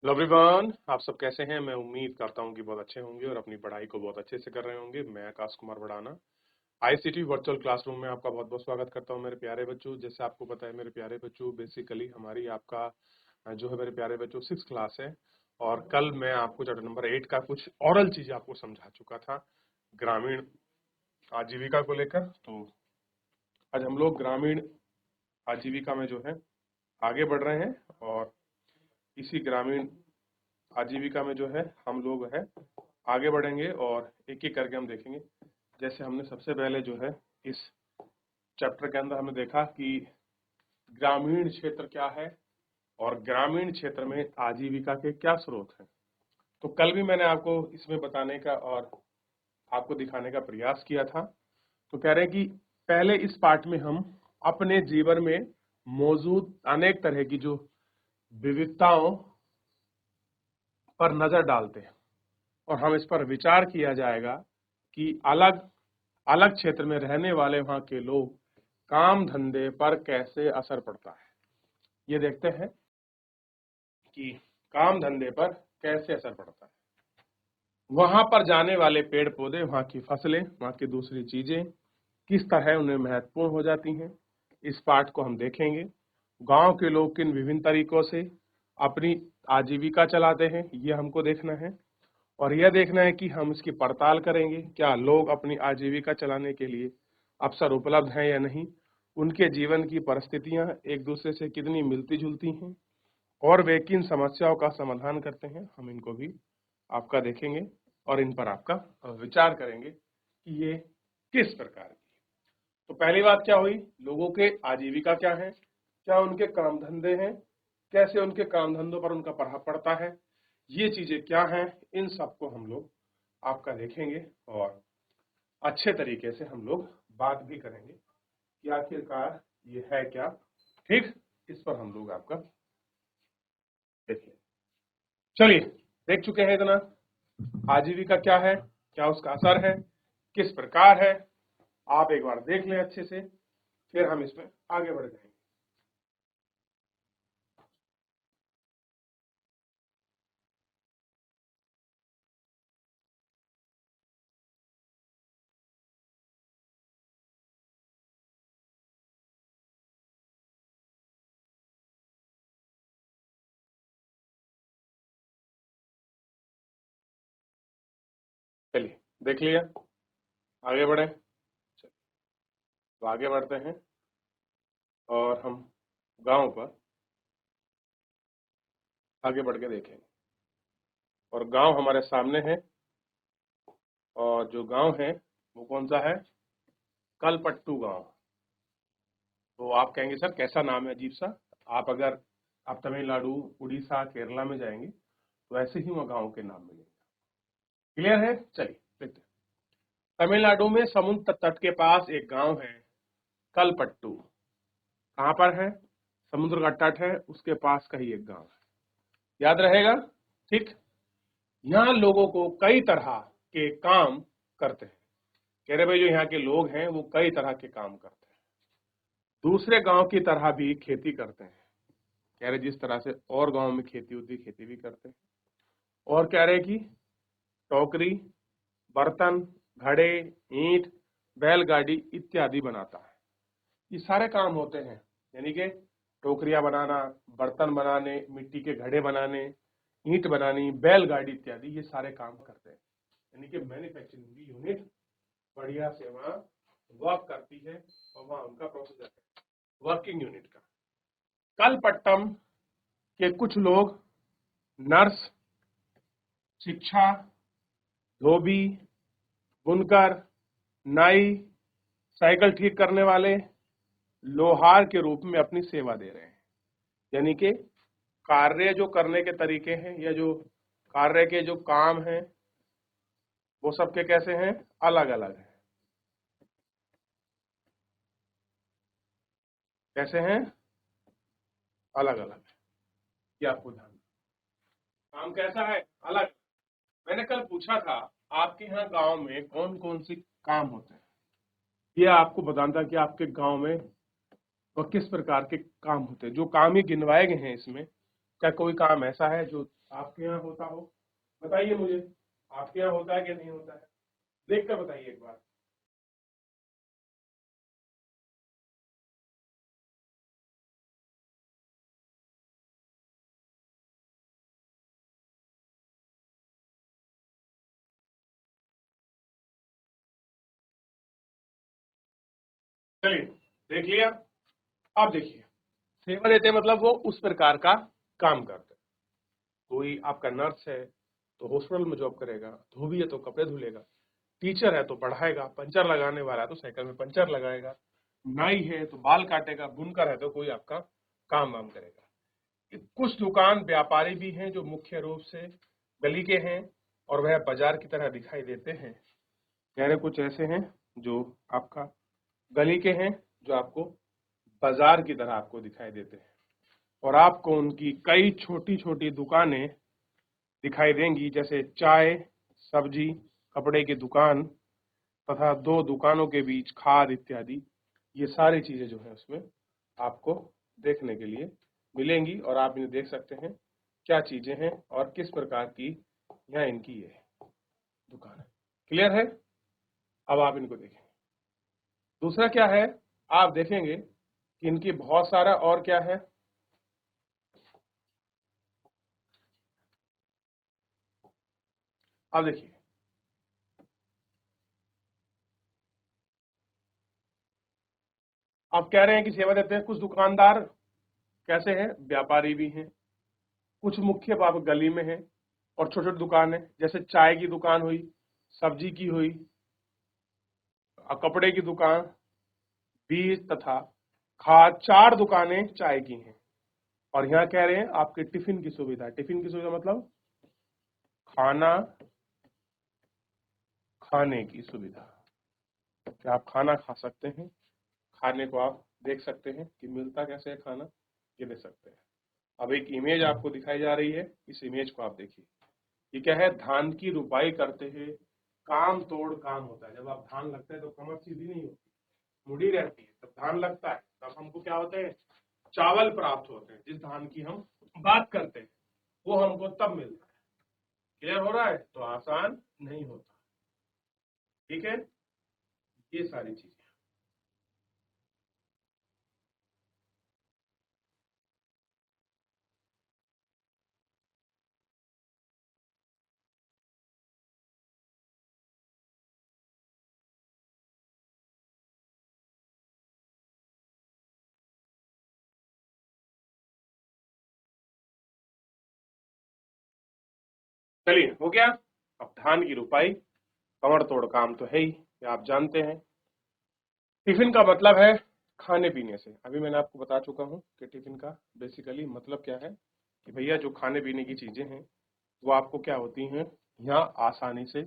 Hello everyone, आप सब कैसे हैं। मैं उम्मीद करता हूं कि बहुत अच्छे होंगे और अपनी पढ़ाई को बहुत अच्छे से कर रहे होंगे। मैं Akash Kumar Bhadana ICT virtual classroom में आपका बहुत बहुत स्वागत करता हूं मेरे प्यारे बच्चों। जैसे आपको पता है मेरे प्यारे बच्चों, बेसिकली हमारी आपका जो है मेरे प्यारे बच्चों 6th क्लास है। और कल मैं आपको चैप्टर नंबर 8 का कुछ औरल चीज आपको समझा चुका था ग्रामीण आजीविका को लेकर। तो आज हम लोग ग्रामीण आजीविका में जो है आगे बढ़ रहे हैं और इसी ग्रामीण आजीविका में जो है हम लोग है आगे बढ़ेंगे और एक एक करके हम देखेंगे। जैसे हमने सबसे पहले जो है इस चैप्टर के अंदर हमने देखा कि ग्रामीण क्षेत्र क्या है और ग्रामीण क्षेत्र में आजीविका के क्या स्रोत हैं। तो कल भी मैंने आपको इसमें बताने का और आपको दिखाने का प्रयास किया था। तो कह रहे हैं कि पहले इस पार्ट में हम अपने जीवन में मौजूद अनेक तरह की जो विविधताओं पर नजर डालते हैं और हम इस पर विचार किया जाएगा कि अलग अलग क्षेत्र में रहने वाले वहां के लोग काम धंधे पर कैसे असर पड़ता है। ये देखते हैं कि काम धंधे पर कैसे असर पड़ता है। वहां पर जाने वाले पेड़ पौधे, वहां की फसलें, वहां की दूसरी चीजें किस तरह उन्हें महत्वपूर्ण हो जाती हैं, इस पाठ को हम देखेंगे। गांव के लोग किन विभिन्न तरीकों से अपनी आजीविका चलाते हैं, ये हमको देखना है। और यह देखना है कि हम इसकी पड़ताल करेंगे, क्या लोग अपनी आजीविका चलाने के लिए अवसर उपलब्ध हैं या नहीं, उनके जीवन की परिस्थितियां एक दूसरे से कितनी मिलती जुलती हैं और वे किन समस्याओं का समाधान करते हैं, हम इनको भी आपका देखेंगे और इन पर आपका विचार करेंगे कि ये किस प्रकार की। तो पहली बात क्या हुई, लोगों के आजीविका क्या है, क्या उनके काम धंधे हैं, कैसे उनके काम धंधों पर उनका प्रभाव पड़ता है, ये चीजें क्या हैं, इन सबको हम लोग आपका देखेंगे और अच्छे तरीके से हम लोग बात भी करेंगे कि आखिरकार ये है क्या। ठीक, इस पर हम लोग आपका देखिए। चलिए, देख चुके हैं इतना आजीविका क्या है, क्या उसका असर है, किस प्रकार है। आप एक बार देख लें अच्छे से, फिर हम इसमें आगे बढ़ जाएंगे। चलिए, देख लिया, आगे बढ़े। तो आगे बढ़ते हैं और हम गांव पर आगे बढ़ के देखेंगे। और गांव हमारे सामने है और जो गांव है वो कौन सा है, कलपट्टू गांव। तो आप कहेंगे सर कैसा नाम है अजीब सा। आप अगर आप तमिलनाडु, उड़ीसा, केरला में जाएंगे तो ऐसे ही वहाँ गांव के नाम मिलेंगे। क्लियर है, चलिए देखते हैं। तमिलनाडु में समुद्र तट के पास एक गांव है कलपट्टू। कहाँ पर है, समुद्र का तट है, उसके पास का ही एक गांव है, याद रहेगा। ठीक, यहाँ लोगों को कई तरह के काम करते हैं। कह रहे भाई जो यहाँ के लोग हैं वो कई तरह के काम करते हैं, दूसरे गांव की तरह भी खेती करते हैं। कह रहे जिस तरह से और गांव में खेती होती है खेती भी करते हैं। और कह रहे कि टोकरी, बर्तन, घड़े, ईंट, बैलगाड़ी इत्यादि बनाता है। ये सारे काम होते हैं, यानी कि टोकरियां बनाना, बर्तन बनाने, मिट्टी के घड़े बनाने, ईंट बनानी, बैलगाड़ी इत्यादि, ये सारे काम करते हैं। यानी कि मैन्युफैक्चरिंग की यूनिट बढ़िया से वहां वर्क करती है और वहां उनका प्रोसेसर है वर्किंग यूनिट का। कलपट्टम के कुछ लोग नर्स, शिक्षा, धोबी, बुनकर, नाई, साइकिल ठीक करने वाले, लोहार के रूप में अपनी सेवा दे रहे हैं। यानी कि कार्य जो करने के तरीके हैं या जो कार्य के जो काम हैं वो सबके कैसे हैं, अलग अलग हैं। कैसे हैं, अलग अलग है। ये आपको ध्यान, काम कैसा है, अलग। मैंने कल पूछा था आपके यहाँ गांव में कौन कौन से काम होते हैं, ये आपको बताना था कि आपके गांव में वह किस प्रकार के काम होते हैं। जो काम ही गिनवाए गए हैं इसमें, क्या कोई काम ऐसा है जो आपके यहाँ होता हो, बताइए मुझे, आपके यहाँ होता है कि नहीं होता है, देख कर बताइए एक बार। चलिए, देख लिया। अब देखिए, सेवा देते हैं मतलब वो उस प्रकार का काम करते हैं। कोई आपका नर्स है तो हॉस्पिटल में जॉब करेगा, धोबी है तो कपड़े धुलेगा, टीचर है तो पढ़ाएगा, पंचर लगाने वाला है तो साइकिल में पंचर लगाएगा, नाई है तो बाल काटेगा, बुनकर है तो कोई आपका काम वाम करेगा। कुछ दुकान व्यापारी भी हैं जो मुख्य रूप से गली के हैं और वह बाजार की तरह दिखाई देते हैं। कह रहे कुछ ऐसे हैं जो आपका गली के हैं, जो आपको बाजार की तरह आपको दिखाई देते हैं, और आपको उनकी कई छोटी छोटी दुकानें दिखाई देंगी, जैसे चाय, सब्जी, कपड़े की दुकान तथा दो दुकानों के बीच खाद इत्यादि। ये सारी चीजें जो है उसमें आपको देखने के लिए मिलेंगी, और आप इन्हें देख सकते हैं क्या चीजें हैं और किस प्रकार की यहाँ इनकी ये दुकान है। क्लियर है? अब आप इनको देखें। दूसरा क्या है, आप देखेंगे कि इनकी बहुत सारा और क्या है, अब देखिए, आप कह रहे हैं कि सेवा देते हैं कुछ दुकानदार कैसे हैं, व्यापारी भी हैं, कुछ मुख्य आप गली में हैं, और छोटे छोटे दुकान है, जैसे चाय की दुकान हुई, सब्जी की हुई, कपड़े की दुकान, बीज तथा खाद, चार दुकानें चाय की हैं। और यहाँ कह रहे हैं आपके टिफिन की सुविधा। टिफिन की सुविधा मतलब खाना खाने की सुविधा, कि आप खाना खा सकते हैं, खाने को आप देख सकते हैं कि मिलता कैसे है खाना, ये देख सकते हैं। अब एक इमेज आपको दिखाई जा रही है, इस इमेज को आप देखिए। ये क्या है, धान की रुपाई करते हैं, काम तोड़ काम होता है। जब आप धान लगता है तो कमर सीधी नहीं होती, मुड़ी रहती है। जब धान लगता है तब हमको क्या होते हैं, चावल प्राप्त होते हैं। जिस धान की हम बात करते हैं वो हमको तब मिलता है। क्लियर हो रहा है? तो आसान नहीं होता। ठीक है, ये सारी चीजें। चलिए, हो गया। अब धान की रुपाई, कमर तोड़ काम तो है ही, ये आप जानते हैं। टिफिन का मतलब है खाने पीने से। अभी मैंने आपको बता चुका हूँ कि टिफिन का बेसिकली मतलब क्या है, कि भैया जो खाने पीने की चीजें हैं वो आपको क्या होती हैं, यहाँ आसानी से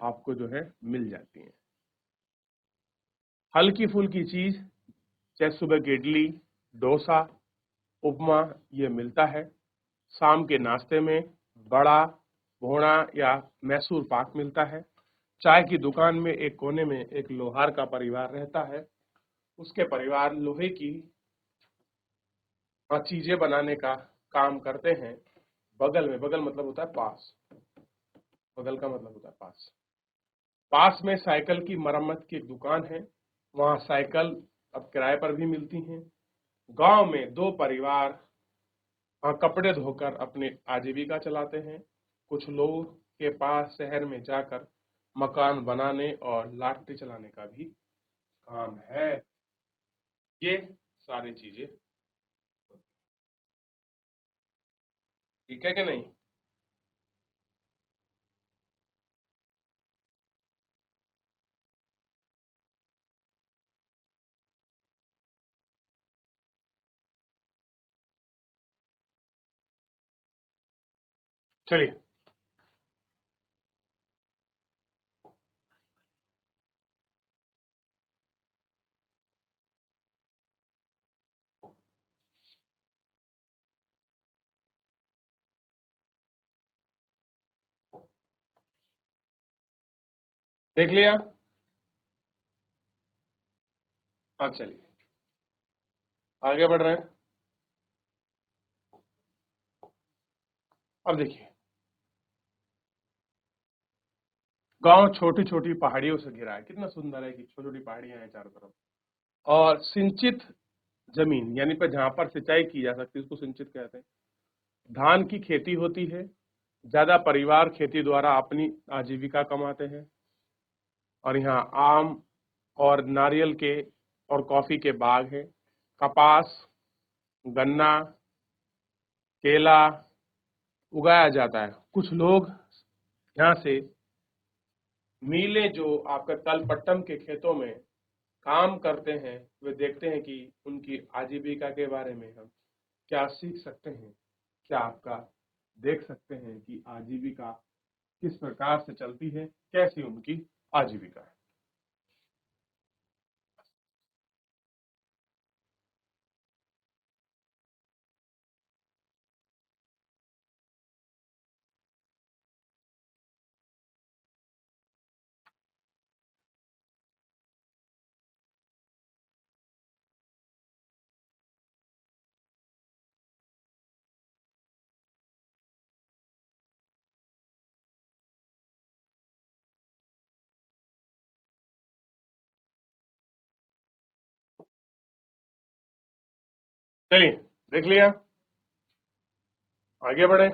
आपको जो है मिल जाती हैं। हल्की फुल्की चीज, चाहे सुबह की इडली, डोसा, उपमा, ये मिलता है। शाम के नाश्ते में बड़ा, भोना या मैसूर पाक मिलता है। चाय की दुकान में एक कोने में एक लोहार का परिवार रहता है, उसके परिवार लोहे की चीजें बनाने का काम करते हैं। बगल में, बगल मतलब होता है पास, बगल का मतलब होता है पास। पास में साइकिल की मरम्मत की एक दुकान है, वहां साइकिल अब किराए पर भी मिलती हैं। गांव में दो परिवार कपड़े धोकर अपनी आजीविका चलाते हैं। कुछ लोग के पास शहर में जाकर मकान बनाने और लाटरी चलाने का भी काम है। ये सारी चीजें ठीक है कि नहीं? चलिए, देख लिया। हाँ, चलिए आगे बढ़ रहे हैं। अब देखिए, गांव छोटी छोटी पहाड़ियों से घिरा है, कितना सुंदर है कि छोटी छोटी पहाड़ियां हैं चारों तरफ, और सिंचित जमीन यानी पर जहां पर सिंचाई की जा सकती है उसको सिंचित कहते हैं। धान की खेती होती है, ज्यादा परिवार खेती द्वारा अपनी आजीविका कमाते हैं, और यहाँ आम और नारियल के और कॉफी के बाग हैं। कपास, गन्ना, केला उगाया जाता है। कुछ लोग यहाँ से मीलें जो आपका तलपट्टम के खेतों में काम करते हैं, वे देखते हैं कि उनकी आजीविका के बारे में हम क्या सीख सकते हैं, क्या आपका देख सकते हैं कि आजीविका किस प्रकार से चलती है, कैसी उनकी आजीविका है। चलिए, देख लिया, आगे बढ़े।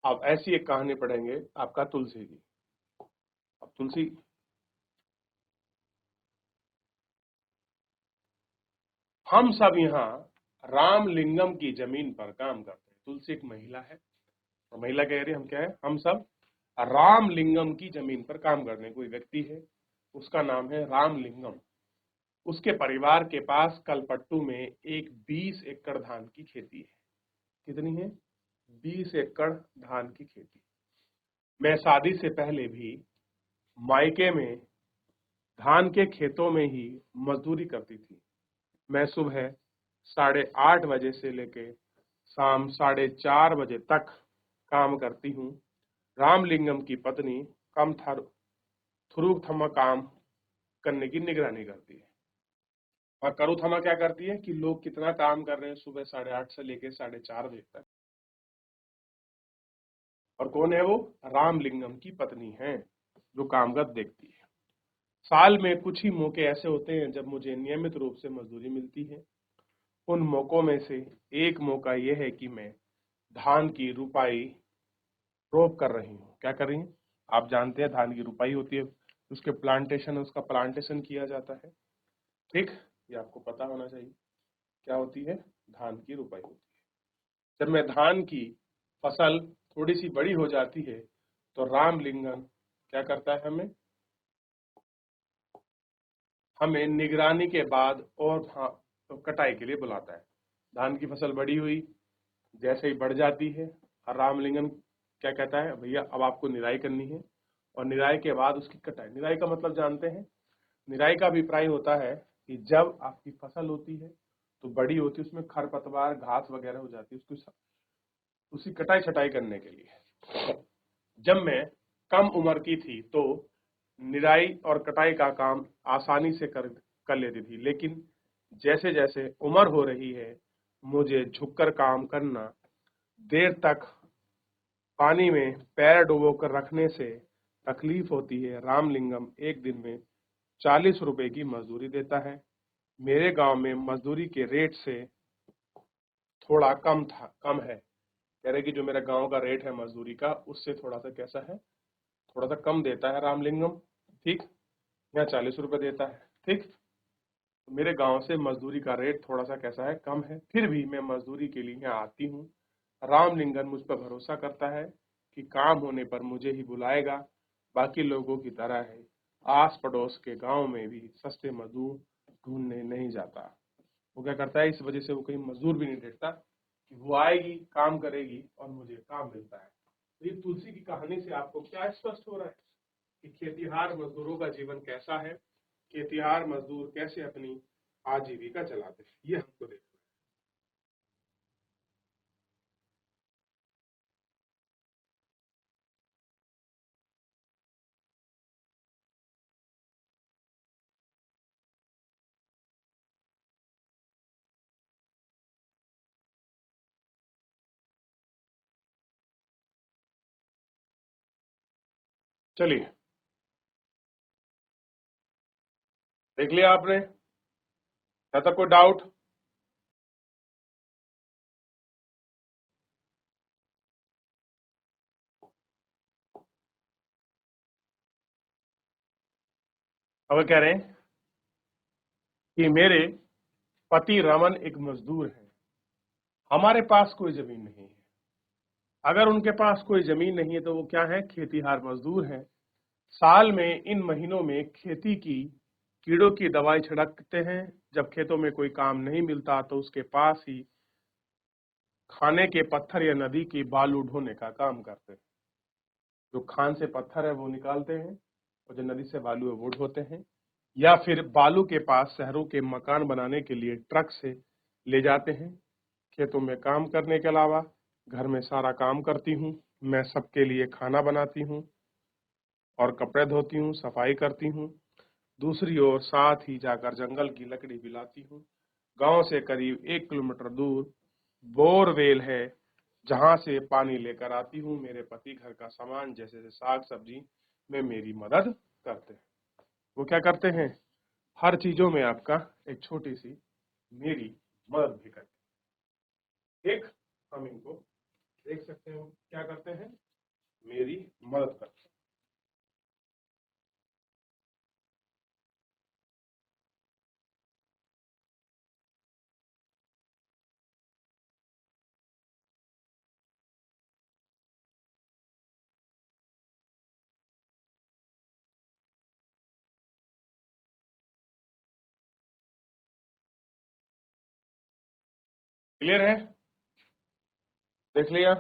अब ऐसी एक कहानी पढ़ेंगे आपका तुलसी की। अब तुलसी, हम सब यहाँ रामलिंगम की जमीन पर काम करते हैं। तुलसी एक महिला है, और महिला कह रही है हम क्या है, हम सब रामलिंगम की जमीन पर काम करने। कोई व्यक्ति है, उसका नाम है रामलिंगम। उसके परिवार के पास कलपट्टू में एक 20 एकड़ धान की खेती है। कितनी है? 20 एकड़ धान की खेती। मैं शादी से पहले भी मायके में धान के खेतों में ही मजदूरी करती थी। मैं सुबह 8:30 बजे से लेके शाम 4:30 बजे तक काम करती हूँ। रामलिंगम की पत्नी कम थुरुक काम करने की निगरानी करती है। और करुथमा क्या करती है कि लोग कितना काम कर रहे हैं सुबह 8:30 से लेके 4:30 बजे तक। और कौन है वो? रामलिंगम की पत्नी है, जो कामगत देखती है। साल में कुछ ही मौके ऐसे होते हैं जब मुझे नियमित रूप से मजदूरी मिलती है। उन मौकों में से एक मौका यह है कि मैं धान की रुपाई रोप कर रही हूँ। क्या कर रही हूँ? आप जानते हैं धान की रुपाई होती है, उसके प्लांटेशन, उसका प्लांटेशन किया जाता है। ठीक, ये आपको पता होना चाहिए। क्या होती है? धान की रुपाई होती है। जब मैं धान की फसल थोड़ी सी बड़ी हो जाती है तो रामलिंगम क्या करता है, हमें हमें निगरानी के बाद और तो कटाई के लिए बुलाता है। धान की फसल बड़ी हुई, जैसे ही बढ़ जाती है, रामलिंगम क्या कहता है, भैया अब आपको निराई करनी है, और निराई के बाद उसकी कटाई। निराई का मतलब जानते हैं? निराई का अभिप्राय होता है कि जब आपकी फसल होती है तो बड़ी होती है, उसमें खरपतवार घास वगैरह हो जाती है, उसकी कटाई छटाई करने के लिए। जब मैं कम उम्र की थी तो निराई और कटाई का काम आसानी से कर लेती थी, लेकिन जैसे जैसे उम्र हो रही है मुझे झुककर काम करना, देर तक पानी में पैर डुबोकर रखने से तकलीफ होती है। रामलिंगम एक दिन में 40 रुपए की मजदूरी देता है। मेरे गांव में मजदूरी के रेट से थोड़ा कम है। कह रहे कि जो मेरा गांव का रेट है मजदूरी का, उससे थोड़ा सा कैसा है, थोड़ा सा कम देता है रामलिंगम। ठीक, यहाँ 40 रुपए देता है। ठीक, तो मेरे गांव से मजदूरी का रेट थोड़ा सा कैसा है, कम है, फिर भी मैं मजदूरी के लिए यहाँ आती हूँ। रामलिंगम मुझ पर भरोसा करता है कि काम होने पर मुझे ही बुलाएगा। बाकी लोगों की तरह है, आस पड़ोस के गांव में भी सस्ते मजदूर ढूंढने नहीं जाता। वो क्या करता है, इस वजह से वो कहीं मजदूर भी नहीं ढूंढता कि वो आएगी, काम करेगी और मुझे काम मिलता है। तो ये तुलसी की कहानी से आपको क्या स्पष्ट हो रहा है कि खेतिहार मजदूरों का जीवन कैसा है, खेतिहार मजदूर कैसे अपनी आजीविका चलाते हैं, ये हमको देखना है। चलिए, देख लिया आपने? है तो कोई डाउट? अब कह रहे हैं कि मेरे पति रमन एक मजदूर हैं, हमारे पास कोई जमीन नहीं है। अगर उनके पास कोई जमीन नहीं है तो वो क्या है? खेतीहार मजदूर हैं। साल में इन महीनों में खेती की कीड़ों की दवाई छिड़कते हैं। जब खेतों में कोई काम नहीं मिलता तो उसके पास ही खाने के पत्थर या नदी की बालू ढोने का काम करते हैं। जो खान से पत्थर है वो निकालते हैं और जो नदी से बालू है वो ढोते हैं, या फिर बालू के पास शहरों के मकान बनाने के लिए ट्रक से ले जाते हैं। खेतों में काम करने के अलावा घर में सारा काम करती हूँ। मैं सबके लिए खाना बनाती हूँ और कपड़े धोती हूँ, सफाई करती हूँ। दूसरी ओर साथ ही जाकर जंगल की लकड़ी भी लाती हूँ। गांव से करीब 1 किलोमीटर दूर बोरवेल है, जहां से पानी लेकर आती हूँ। मेरे पति घर का सामान जैसे साग सब्जी में मेरी मदद करते हैं। वो क्या करते हैं? हर चीजों में आपका एक छोटी सी मेरी मदद भी करते हैं। एक, हम इनको देख सकते हैं क्या करते हैं, मेरी मदद करते हैं। क्लियर है? देख लिया?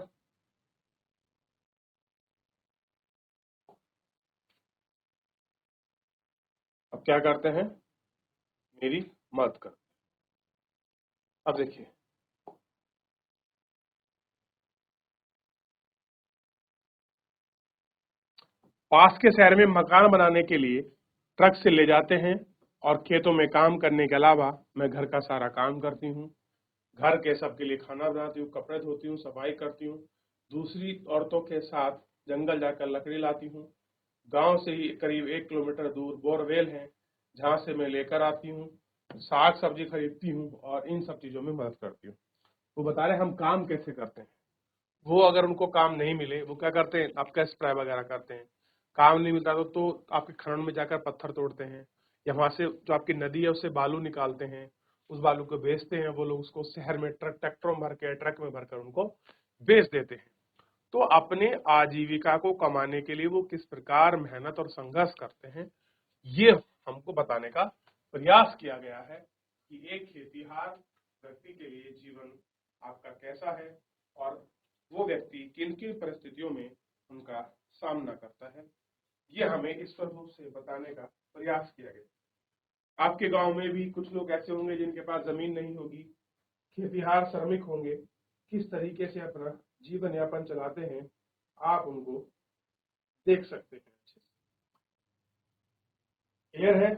अब क्या करते हैं? मेरी मदद कर। अब देखिए, पास के शहर में मकान बनाने के लिए ट्रक से ले जाते हैं और खेतों में काम करने के अलावा मैं घर का सारा काम करती हूँ। घर के सबके लिए खाना बनाती हूँ, कपड़े धोती हूँ, सफाई करती हूँ। दूसरी औरतों के साथ जंगल जाकर लकड़ी लाती हूँ। गांव से ही करीब 1 किलोमीटर दूर बोरवेल है, जहां से मैं लेकर आती हूँ। साग सब्जी खरीदती हूँ और इन सब चीजों में मदद करती हूँ। वो बता रहे हम काम कैसे करते हैं। वो अगर उनको काम नहीं मिले वो क्या करते हैं? आपका स्प्रे वगैरह करते हैं। काम नहीं मिलता तो आपके खनन में जाकर पत्थर तोड़ते हैं, या वहां से जो आपकी नदी है उससे बालू निकालते हैं। उस बालू को बेचते हैं वो लोग, उसको शहर में ट्रैक्टरों में भर के, ट्रक में भरकर उनको बेच देते हैं। तो अपने आजीविका को कमाने के लिए वो किस प्रकार मेहनत और संघर्ष करते हैं, ये हमको बताने का प्रयास किया गया है कि एक खेतीहार व्यक्ति के लिए जीवन आपका कैसा है और वो व्यक्ति किन किन परिस्थितियों में उनका सामना करता है। ये हमें इस स्वरूप से बताने का प्रयास किया गया। आपके गांव में भी कुछ लोग ऐसे होंगे जिनके पास जमीन नहीं होगी, खेतीहार श्रमिक होंगे, किस तरीके से अपना जीवन यापन चलाते हैं आप उनको देख सकते हैं। क्लियर है?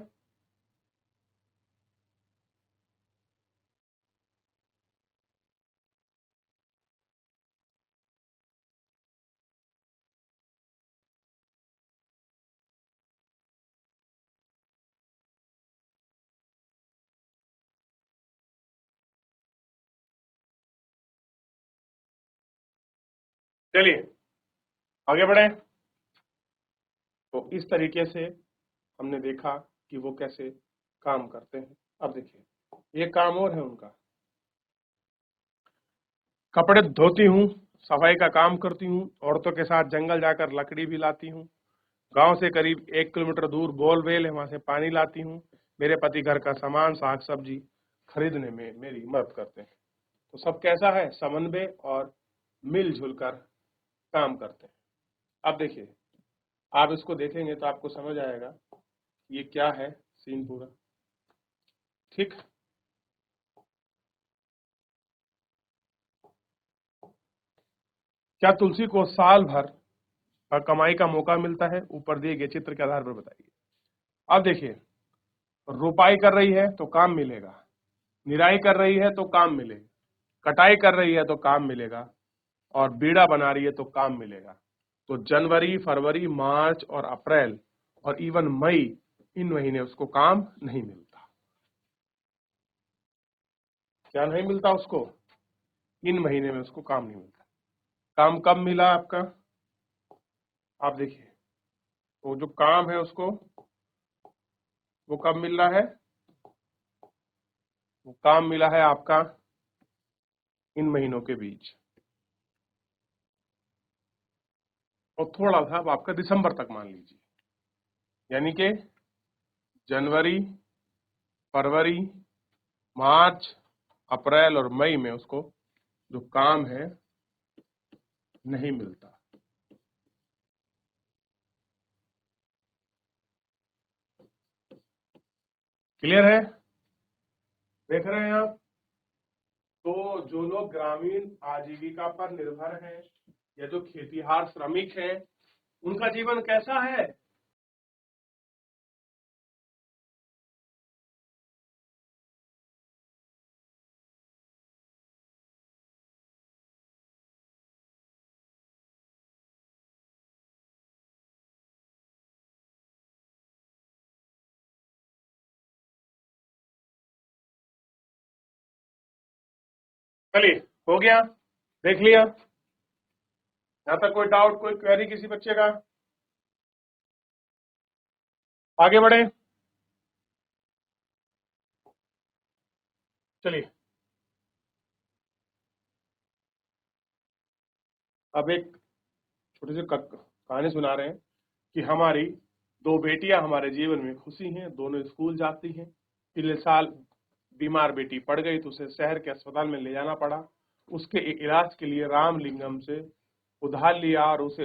चलिए आगे बढ़े। तो इस तरीके से हमने देखा कि वो कैसे काम करते हैं। अब देखिए, ये काम और है उनका। कपड़े धोती हूँ, सफाई का काम करती हूँ, औरतों के साथ जंगल जाकर लकड़ी भी लाती हूँ। गांव से करीब 1 किलोमीटर दूर बोरवेल है, वहां से पानी लाती हूँ। मेरे पति घर का सामान साग सब्जी खरीदने में मेरी मदद करते हैं। तो सब कैसा है? समन्वय और मिलजुल कर काम करते हैं। अब देखिए, आप इसको देखेंगे तो आपको समझ आएगा ये क्या है सीन पूरा। ठीक, क्या तुलसी को साल भर का कमाई का मौका मिलता है? ऊपर दिए गए चित्र के आधार पर बताइए। अब देखिए, रुपाई कर रही है तो काम मिलेगा, निराई कर रही है तो काम मिलेगा, कटाई कर रही है तो काम मिलेगा, और बीड़ा बना रही है तो काम मिलेगा। तो जनवरी, फरवरी, मार्च और अप्रैल और इवन मई, इन महीने उसको काम नहीं मिलता। क्या नहीं मिलता उसको? इन महीने में उसको काम नहीं मिलता। काम कब मिला आपका? आप देखिए, तो जो काम है उसको वो कब मिल रहा है? वो काम मिला है आपका इन महीनों के बीच, और थोड़ा सा अब आपका दिसंबर तक मान लीजिए, यानी कि जनवरी, फरवरी, मार्च, अप्रैल और मई में उसको जो काम है नहीं मिलता। क्लियर है? देख रहे हैं आप? तो जो लोग ग्रामीण आजीविका पर निर्भर हैं या जो खेतीहार श्रमिक हैं, उनका जीवन कैसा है? चलिए, हो गया, देख लिया। यहाँ तक कोई डाउट, कोई क्वेरी किसी बच्चे का? आगे बढ़े। चलिए, अब एक छोटी सी कहानी सुना रहे हैं कि हमारी दो बेटियां हमारे जीवन में खुशी हैं, दोनों स्कूल जाती हैं। पिछले साल बीमार बेटी पड़ गई तो उसे शहर के अस्पताल में ले जाना पड़ा। उसके इलाज के लिए रामलिंगम से उधार लिया और उसे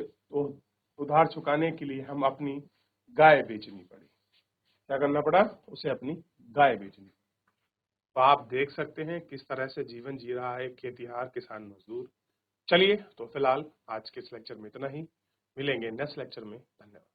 उधार चुकाने के लिए हम अपनी गाय बेचनी पड़ी। क्या करना पड़ा? उसे अपनी गाय बेचनी पड़ी। तो आप देख सकते हैं किस तरह से जीवन जी रहा है खेतीहार किसान मजदूर। चलिए, तो फिलहाल आज के इस लेक्चर में इतना ही। मिलेंगे नेक्स्ट लेक्चर में। धन्यवाद।